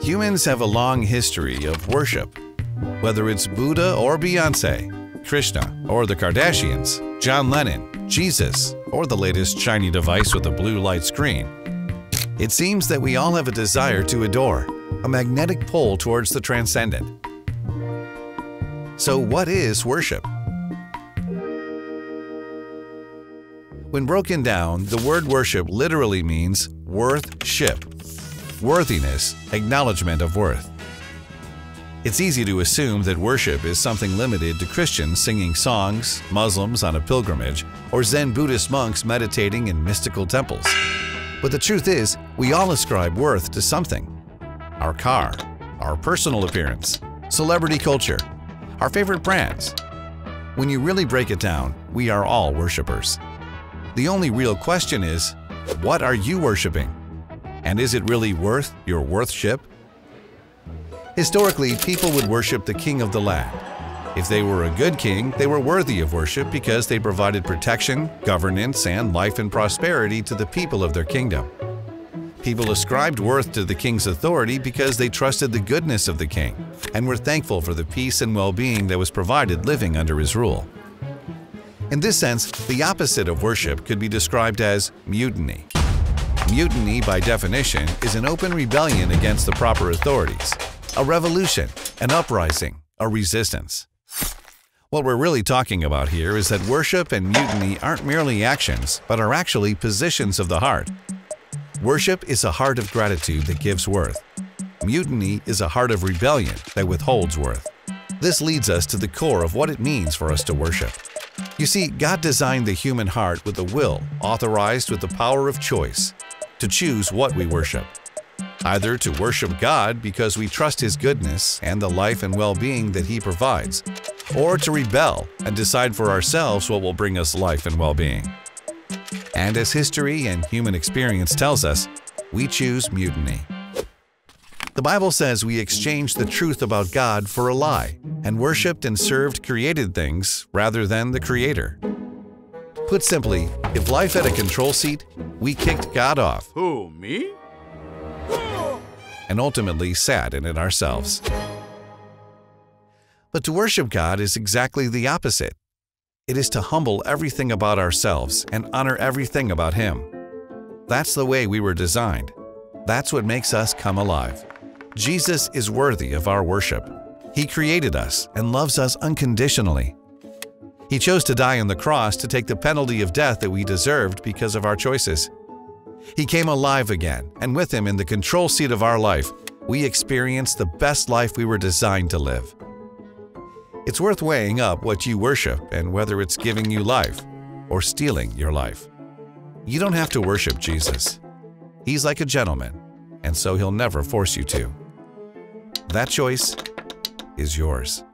Humans have a long history of worship. Whether it's Buddha or Beyoncé, Krishna or the Kardashians, John Lennon, Jesus, or the latest shiny device with a blue light screen, it seems that we all have a desire to adore, a magnetic pull towards the transcendent. So what is worship? When broken down, the word worship literally means worth-ship, worthiness, acknowledgement of worth. It's easy to assume that worship is something limited to Christians singing songs, Muslims on a pilgrimage, or Zen Buddhist monks meditating in mystical temples. But the truth is, we all ascribe worth to something. Our car, our personal appearance, celebrity culture, our favorite brands. When you really break it down, we are all worshipers. The only real question is, what are you worshiping? And is it really worth your worth-ship? Historically, people would worship the king of the land. If they were a good king, they were worthy of worship because they provided protection, governance, and life and prosperity to the people of their kingdom. People ascribed worth to the king's authority because they trusted the goodness of the king and were thankful for the peace and well-being that was provided living under his rule. In this sense, the opposite of worship could be described as mutiny. Mutiny, by definition, is an open rebellion against the proper authorities, a revolution, an uprising, a resistance. What we're really talking about here is that worship and mutiny aren't merely actions, but are actually positions of the heart. Worship is a heart of gratitude that gives worth. Mutiny is a heart of rebellion that withholds worth. This leads us to the core of what it means for us to worship. You see, God designed the human heart with a will authorized with the power of choice to choose what we worship. Either to worship God because we trust His goodness and the life and well-being that He provides, or to rebel and decide for ourselves what will bring us life and well-being. And as history and human experience tells us, we choose mutiny. The Bible says we exchanged the truth about God for a lie and worshipped and served created things rather than the Creator. Put simply, if life had a control seat, we kicked God off. Who, me? And ultimately sat in it ourselves. But to worship God is exactly the opposite. It is to humble everything about ourselves and honor everything about Him. That's the way we were designed. That's what makes us come alive. Jesus is worthy of our worship. He created us and loves us unconditionally. He chose to die on the cross to take the penalty of death that we deserved because of our choices. He came alive again, and with Him in the control seat of our life, we experienced the best life we were designed to live. It's worth weighing up what you worship and whether it's giving you life or stealing your life. You don't have to worship Jesus. He's like a gentleman, and so He'll never force you to. That choice is yours.